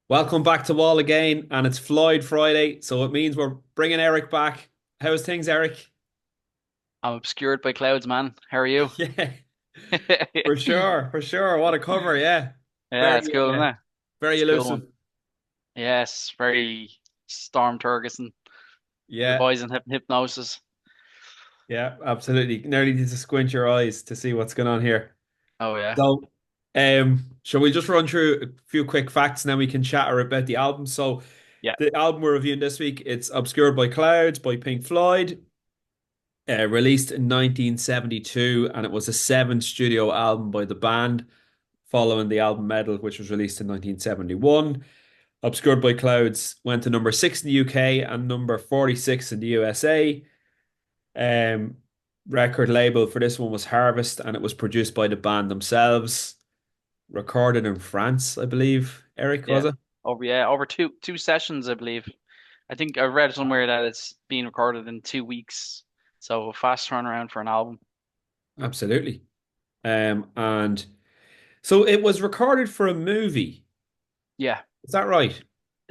Welcome back to Wall again, and it's Floyd Friday, so it means we're bringing Eric back. How's things, Eric? I'm obscured by clouds, man. How are you? Yeah, for sure, for sure. What a cover, yeah. Yeah, Very, it's cool, isn't it? very It's a cool elusive. one. Yes, very Storm Turgerson, the Yeah, boys in hypnosis. yeah, absolutely. Nearly need to squint your eyes to see what's going on here. Oh yeah, So, shall we just run through a few quick facts and then we can chat about the album? So, yeah, the album we're reviewing this week, it's Obscured by Clouds by Pink Floyd. Released in 1972, and it was the seventh studio album by the band, following the album Metal, which was released in 1971. Obscured by Clouds went to number six in the UK and number 46 in the USA. Um, Record label for this one was Harvest, and it was produced by the band themselves. Recorded in France, I believe. Eric, was yeah. it? Over two sessions, I believe. I think I read somewhere that it's being recorded in 2 weeks, so a fast turnaround for an album. Absolutely. And so it was recorded for a movie. Yeah, Is that right?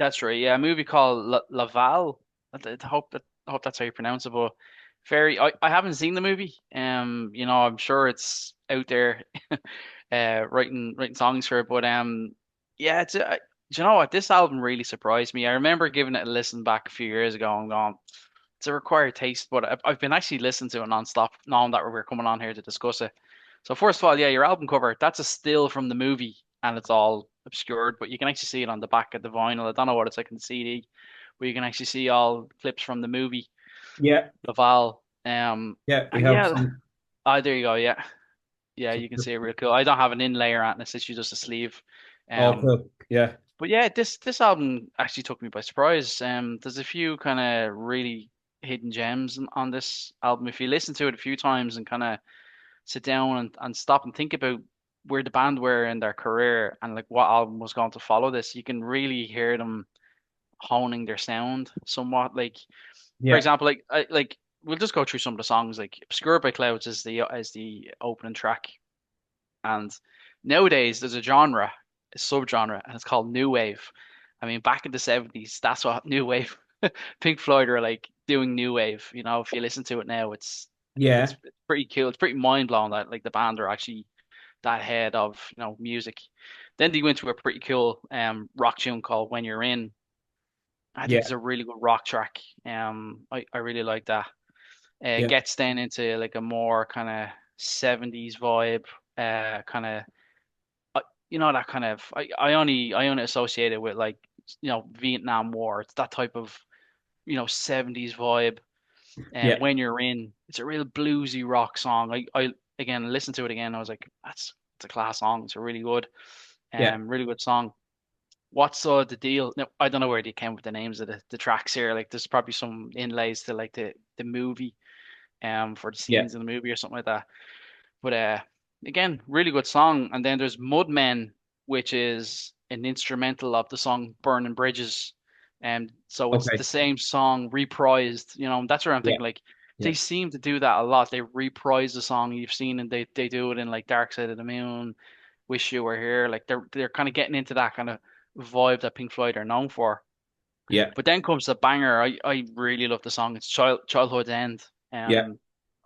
that's right. Yeah, a movie called Laval. I hope that's how you pronounce it, but I haven't seen the movie. I'm sure it's out there writing songs for it. But yeah, do you know what? This album really surprised me. I remember giving it a listen back a few years ago and going, it's a required taste. But I've been actually listening to it non-stop, knowing that we're coming on here to discuss it. So first of all, yeah, your album cover, that's a still from the movie, and it's all obscured, but you can actually see it on the back of the vinyl. I don't know what it's like in the CD, but you can actually see all clips from the movie, Yeah. Laval. Yeah, we And have yeah, some. there you go. Yeah, yeah, you can see it real cool. I don't have an inlay or anything. It's literally just a sleeve. Oh, Um, cool. Yeah. but yeah, this album actually took me by surprise. There's a few kind of really hidden gems on this album. If you listen to it a few times and kind of sit down and stop and think about where the band were in their career and like what album was going to follow this, you can really hear them honing their sound somewhat. Like, for Yeah. example, like we'll just go through some of the songs. Like "Obscured by Clouds" is the opening track, and nowadays there's a genre, a subgenre, and it's called new wave. I mean, back in the 70s, that's what new wave. Pink Floyd are like doing new wave. If you listen to it now, Yeah. it's pretty cool. It's pretty mind blowing that like the band are actually that head of music. Then they went to a pretty cool rock tune called "When You're In." I think Yeah. it's a really good rock track. I really like that. It Yeah. gets then into like a more kind of 70s vibe, kind of that kind of I only associate it with like Vietnam War. It's that type of 70s vibe. And Yeah. when you're in, it's a real bluesy rock song. I again listened to it again. I was like, it's a class song. It's a Yeah. really good song. What's the deal? No, I don't know where they came with the names of the tracks here. Like, there's probably some inlays to like the movie, for the Yeah. scenes in the movie or something like that. But again, really good song. And then there's Mudmen, which is an instrumental of the song "Burning Bridges." And so it's the Okay. same song reprised. That's where I'm Yeah. thinking like Yeah. they seem to do that a lot. They reprise the song you've seen, and they do it in like Dark Side of the Moon, Wish You Were Here. Like they're kind of getting into that kind of vibe that Pink Floyd are known for. Yeah. But then comes the banger. I really love the song. It's Childhood's End. Yeah.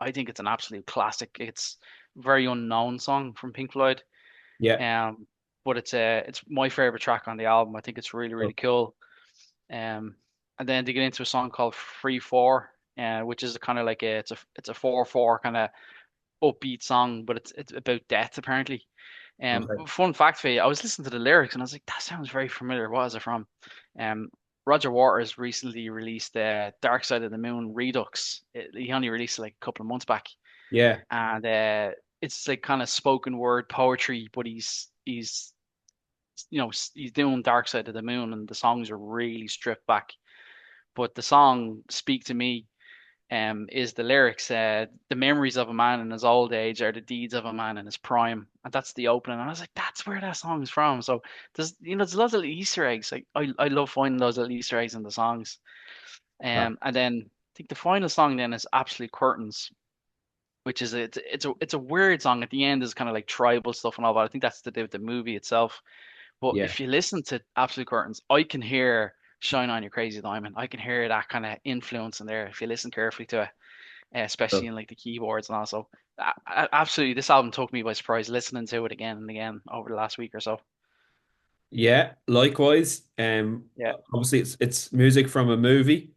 I think it's an absolute classic. It's a very unknown song from Pink Floyd. Yeah. Um, but it's my favorite track on the album. I think it's really Cool. really cool. And then they get into a song called Free Four, which is kind of like it's a 4/4 kind of upbeat song, but it's about death apparently. Okay. Fun fact for you, I was listening to the lyrics and I was like, that sounds very familiar. What is it from? Um, Roger Waters recently released Dark Side of the Moon Redux. He only released it like a couple of months back, Yeah. and it's like kind of spoken word poetry, but he's doing Dark Side of the Moon, and the songs are really stripped back. But the song "Speak to Me" is the lyrics. The memories of a man in his old age are the deeds of a man in his prime, and that's the opening. And I was like, that's where that song's from. So there's lots of little Easter eggs. Like I love finding those little Easter eggs in the songs. Right. And then I think the final song then is Absolute Curtains, which is it's a weird song. At the end is kind of like tribal stuff and all, but I think that's to do with the movie itself. But Yeah. if you listen to Absolute Curtains, I can hear Shine On You Crazy Diamond. I can hear that kind of influence in there if you listen carefully to it, especially in like the keyboards and also. Absolutely, this album took me by surprise listening to it again and again over the last week or so. Yeah, likewise. Yeah, Obviously it's music from a movie,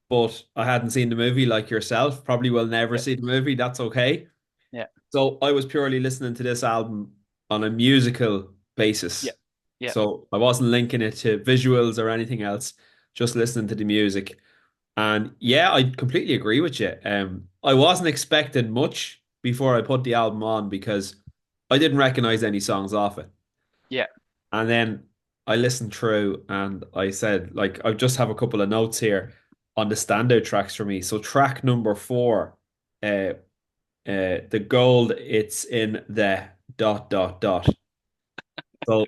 but I hadn't seen the movie like yourself. Probably will never yeah, see the movie. That's okay. yeah, So I was purely listening to this album on a musical yeah, basis. yeah, So I wasn't linking it to visuals or anything else, just listening to the music. And yeah, I completely agree with you. I wasn't expecting much before I put the album on because I didn't recognize any songs off it. yeah, And then I listened through and I said, like, I just have a couple of notes here on the standout tracks for me. So track number four, uh, the gold, it's in the dot dot dot. So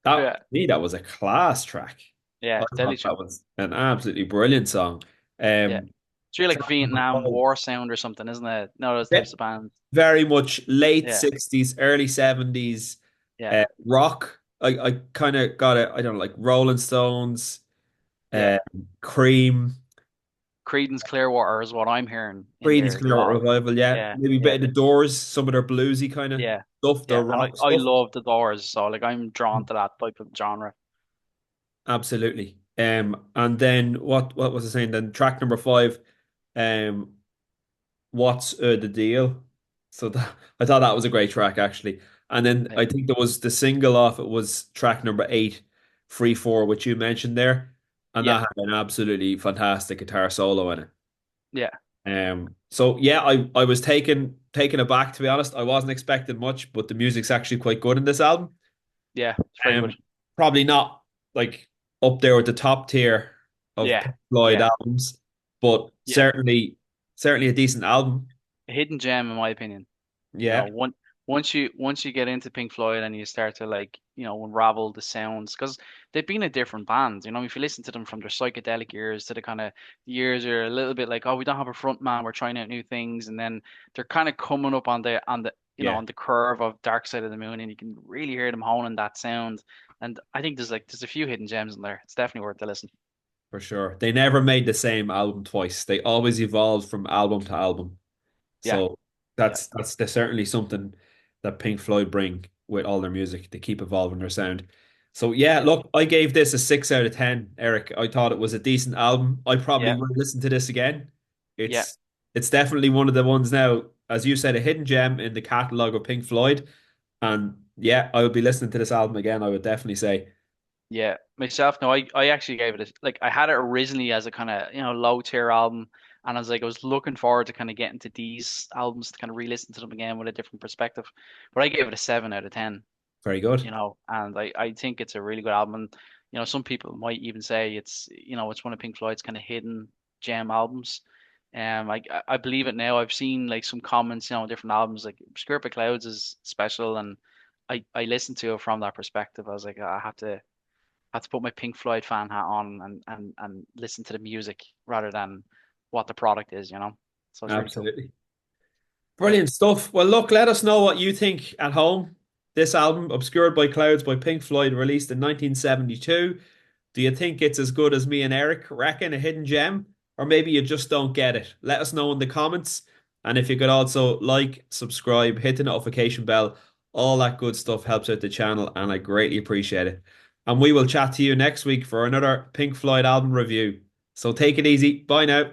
that yeah, to me, that was a class track. I yeah. Deadly thought tune. that was an absolutely brilliant song. Yeah, Um, it's really like track number Vietnam five, War sound or something, isn't it? No, those yeah, types of bands. very much late Yeah, 60s, early 70s yeah, rock. I kind of got it, I don't know, like Rolling Stones, yeah. uh, Cream, Creedence Clearwater is what I'm hearing in Creedence there. There's a lot Clearwater of Revival, yeah. yeah, Maybe a bit yeah, of the Doors, some of their bluesy kind of yeah, stuff, their yeah. And rock I stuff. love the Doors, so like I'm drawn to that type of genre. Absolutely. And then what was I saying? Then track number five, um, what's the deal? So that, I thought that was a great track actually. And then Yeah, I think there was the single off it was track number eight, Free Four, which you mentioned there, and yeah, that had an absolutely fantastic guitar solo in it. yeah, So yeah, I was taken aback to be honest. I wasn't expecting much, but the music's actually quite good in this album. yeah. It's very good. Um, Probably not like up there with the top tier of Yeah, Pink Floyd yeah, albums, but yeah. certainly a decent album. A hidden gem in my opinion. You know, Yeah, once you get into Pink Floyd and you start to like, unravel the sounds, because they've been a different band. You know, if you listen to them from their psychedelic years to the kind of years are a little bit like, oh, we don't have a front man, we're trying out new things, and then they're kind of coming up on the yeah, on the curve of Dark Side of the Moon, and you can really hear them honing that sound. And I think there's a few hidden gems in there. It's definitely worth the listen. for sure. They never made the same album twice. They always evolved from album to album. Yeah, So yeah, that's certainly something that Pink Floyd bring with all their music. They keep evolving their sound. So yeah, yeah, look, I gave this a 6 out of 10, Eric. I thought it was a decent album. I probably yeah, will listen to this again. yeah, It's definitely one of the ones now, as you said, a hidden gem in the catalog of Pink Floyd. And yeah, I would be listening to this album again, I would definitely say. yeah. Myself, no, I actually gave it like I had it originally as a kind of low tier album, and I was like I was looking forward to kind of getting to these albums to kind of re-listen to them again with a different perspective. But I gave it a 7 out of 10, Very good. and I think it's a really good album. And, some people might even say it's one of Pink Floyd's kind of hidden gem albums. I believe it now. I've seen like some comments, on different albums, like Obscured by Clouds is special, and I listened to it from that perspective. I was like, I have to put my Pink Floyd fan hat on and listen to the music rather than what the product is. So it's really cool. Absolutely. Yeah, Brilliant stuff. Well, look, let us know what you think at home. This album, Obscured by Clouds by Pink Floyd, released in 1972. Do you think it's as good as me and Eric reckon, a hidden gem? Or maybe you just don't get it? Let us know in the comments. And if you could also like, subscribe, hit the notification bell, all that good stuff helps out the channel, and I greatly appreciate it. And we will chat to you next week for another Pink Floyd album review. So take it easy. Bye now.